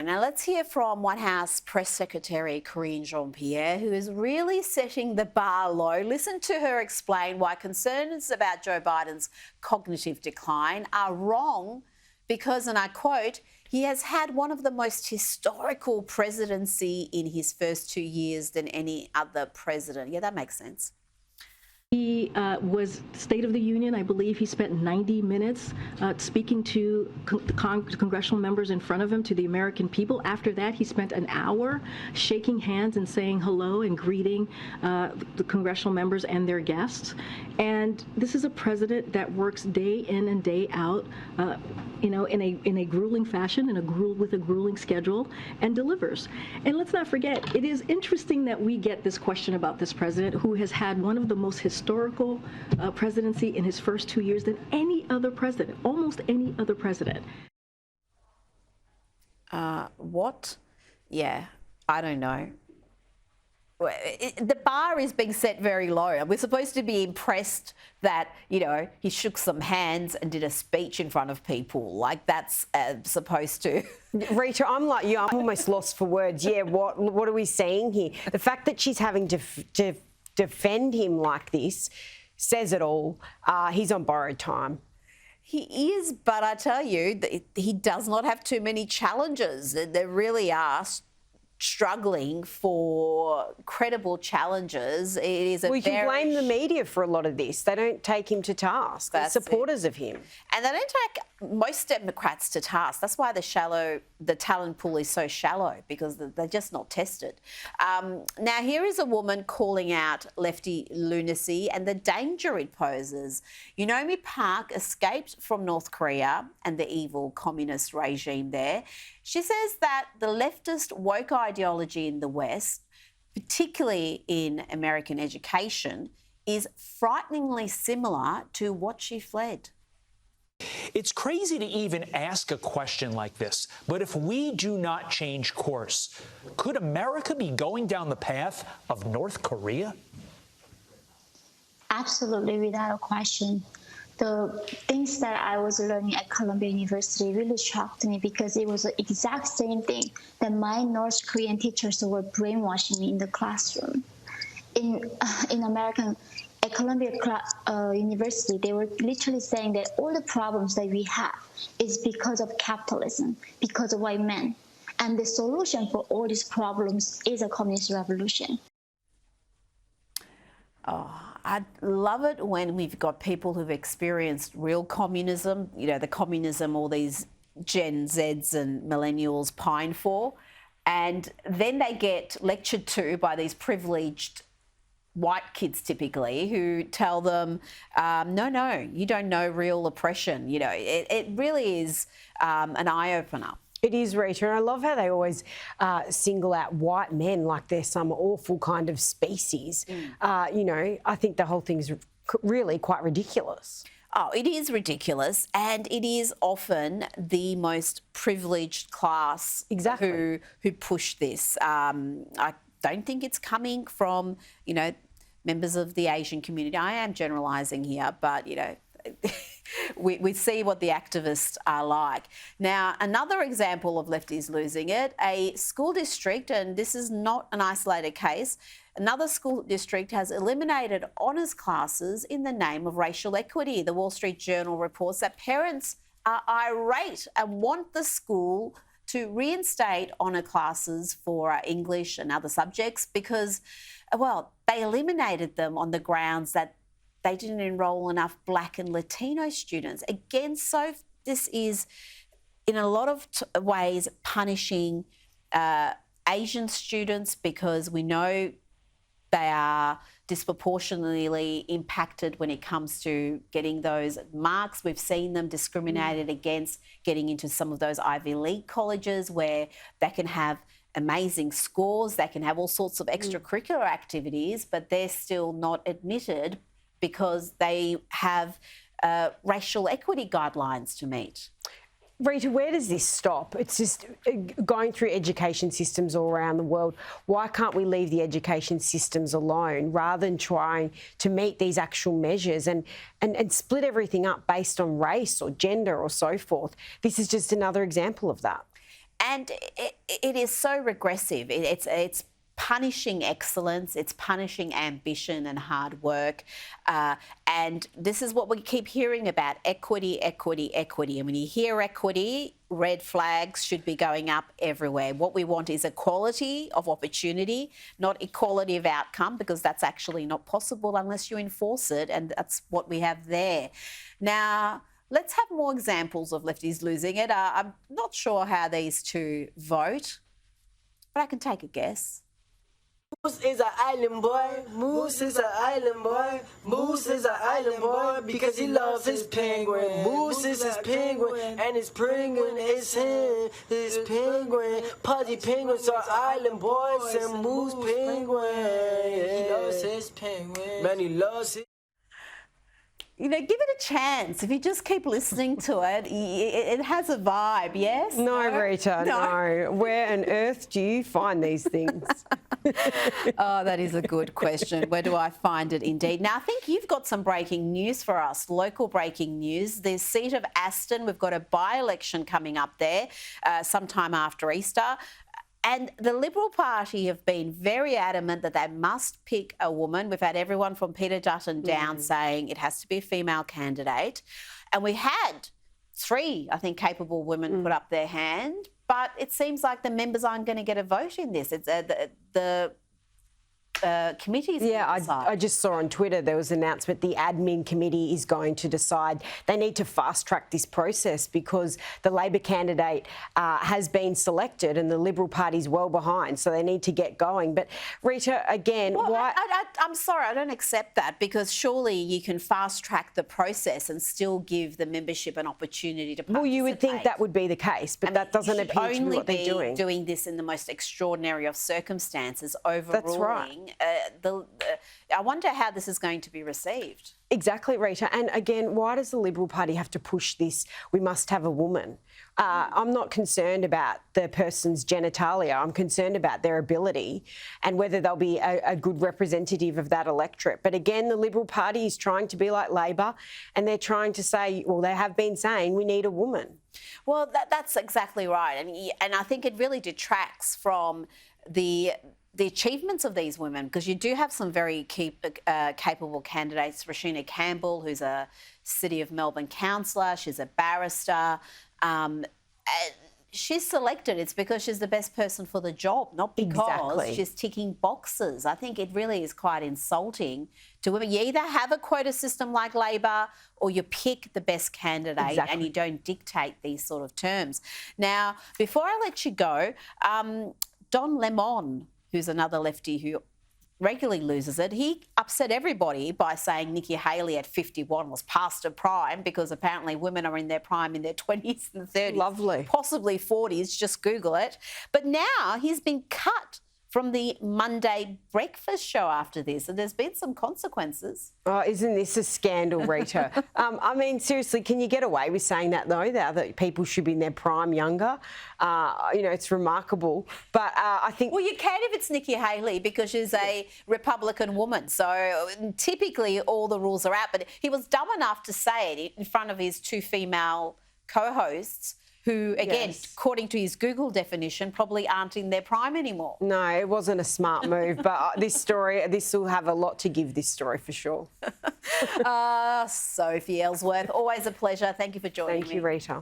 Now let's hear from White House Press Secretary Karine Jean-Pierre, who is really setting the bar low. Listen to her explain why concerns about Joe Biden's cognitive decline are wrong because, and I quote, he has had one of the most historical presidency in his first 2 years than any other president. Yeah, that makes sense. He was State of the Union. I believe he spent 90 minutes speaking to congressional members in front of him, to the American people. After that, he spent an hour shaking hands and saying hello and greeting the congressional members and their guests. And this is a president that works day in and day out, in a grueling fashion, with a grueling schedule, and delivers. And let's not forget, it is interesting that we get this question about this president who has had one of the most historical presidency in his first 2 years than any other president, almost any other president. What? Yeah, I don't know. The bar is being set very low. We're supposed to be impressed that, he shook some hands and did a speech in front of people. Like that's supposed to. Rita, I'm like you. I'm almost lost for words. Yeah, what are we seeing here? The fact that she's having to defend him like this says it all. He's on borrowed time. He is, but I tell you, he does not have too many challenges. There really are struggling for credible challenges. It is We can blame the media for a lot of this. They don't take him to task. They're supporters of him. And they don't take most Democrats to task. That's why the talent pool is so shallow, because they're just not tested. Now, here is a woman calling out lefty lunacy and the danger it poses. Yunomi Park escaped from North Korea and the evil communist regime there. She says that the leftist woke ideology in the West, particularly in American education, is frighteningly similar to what she fled. It's crazy to even ask a question like this, but if we do not change course, could America be going down the path of North Korea? Absolutely, without a question. The things that I was learning at Columbia University really shocked me, because it was the exact same thing that my North Korean teachers were brainwashing me in the classroom. In American, at Columbia University, they were literally saying that all the problems that we have is because of capitalism, because of white men. And the solution for all these problems is a communist revolution. Oh, I love it when we've got people who've experienced real communism, the communism all these Gen Zs and millennials pine for, and then they get lectured to by these privileged white kids typically who tell them, no, you don't know real oppression. It really is an eye-opener. It is, Rita, and I love how they always single out white men like they're some awful kind of species. I think the whole thing's really quite ridiculous. Oh, it is ridiculous, and it is often the most privileged class who push this. I don't think it's coming from, members of the Asian community. I am generalising here, but, we see what the activists are like. Now, another example of lefties losing it, a school district, and this is not an isolated case, another school district has eliminated honours classes in the name of racial equity. The Wall Street Journal reports that parents are irate and want the school to reinstate honour classes for English and other subjects because, they eliminated them on the grounds that they didn't enrol enough Black and Latino students. Again, so this is, in a lot of ways, punishing Asian students because we know they are disproportionately impacted when it comes to getting those marks. We've seen them discriminated against getting into some of those Ivy League colleges where they can have amazing scores, they can have all sorts of extracurricular activities, but they're still not admitted because they have racial equity guidelines to meet. Rita, where does this stop? It's just going through education systems all around the world. Why can't we leave the education systems alone rather than trying to meet these actual measures and split everything up based on race or gender or so forth? This is just another example of that. And it is so regressive. It's punishing excellence, it's punishing ambition and hard work. And this is what we keep hearing about, equity, equity, equity. And when you hear equity, red flags should be going up everywhere. What we want is equality of opportunity, not equality of outcome, because that's actually not possible unless you enforce it, and that's what we have there. Now, let's have more examples of lefties losing it. I'm not sure how these two vote, but I can take a guess. Moose is an island boy. Moose is an island boy. Moose is an island boy because he loves his penguin. Moose is his penguin and his penguin is him. His penguin, Pudgy penguins are island boys and Moose penguin. He loves his penguin. Man, he loves it. You know, give it a chance. If you just keep listening to it, it has a vibe, yes? No, Rita, no. Where on earth do you find these things? Oh, that is a good question. Where do I find it indeed? Now, I think you've got some breaking news for us, local breaking news. The seat of Aston, we've got a by-election coming up there sometime after Easter. And the Liberal Party have been very adamant that they must pick a woman. We've had everyone from Peter Dutton down saying it has to be a female candidate. And we had 3, I think, capable women put up their hand. But it seems like the members aren't going to get a vote in this. It's the committees. Yeah, I just saw on Twitter there was an announcement the admin committee is going to decide they need to fast track this process because the Labor candidate has been selected and the Liberal Party's well behind, so they need to get going. But Rita, again, well, why? I'm sorry, I don't accept that, because surely you can fast track the process and still give the membership an opportunity to participate. Well, you would think that would be the case, but that doesn't appear to be what they're doing. Doing this in the most extraordinary of circumstances, overruling. That's right. I wonder how this is going to be received. Exactly, Rita. And again, why does the Liberal Party have to push this? We must have a woman. I'm not concerned about the person's genitalia. I'm concerned about their ability and whether they'll be a good representative of that electorate. But again, the Liberal Party is trying to be like Labor, and they're trying to say, well, they have been saying we need a woman. Well, that's exactly right. And I think it really detracts from the achievements of these women, because you do have some very capable candidates. Rashina Campbell, who's a City of Melbourne councillor, she's a barrister. She's selected. It's because she's the best person for the job, not because she's ticking boxes. I think it really is quite insulting to women. You either have a quota system like Labor or you pick the best candidate and you don't dictate these sort of terms. Now, before I let you go, Don Lemon, who's another lefty who regularly loses it, he upset everybody by saying Nikki Haley at 51 was past her prime, because apparently women are in their prime in their 20s and 30s. Lovely. Possibly 40s, just Google it. But now he's been cut from the Monday breakfast show after this, and there's been some consequences. Oh, isn't this a scandal, Rita? I mean, seriously, can you get away with saying that, though, that people should be in their prime younger? You know, it's remarkable. But I think... Well, you can if it's Nikki Haley, because she's a Republican woman. So typically all the rules are out. But he was dumb enough to say it in front of his 2 female co-hosts, who, again, according to his Google definition, probably aren't in their prime anymore. No, it wasn't a smart move, but this will have a lot to give, this story, for sure. Sophie Elsworth, always a pleasure. Thank you for joining me. Thank you, Rita.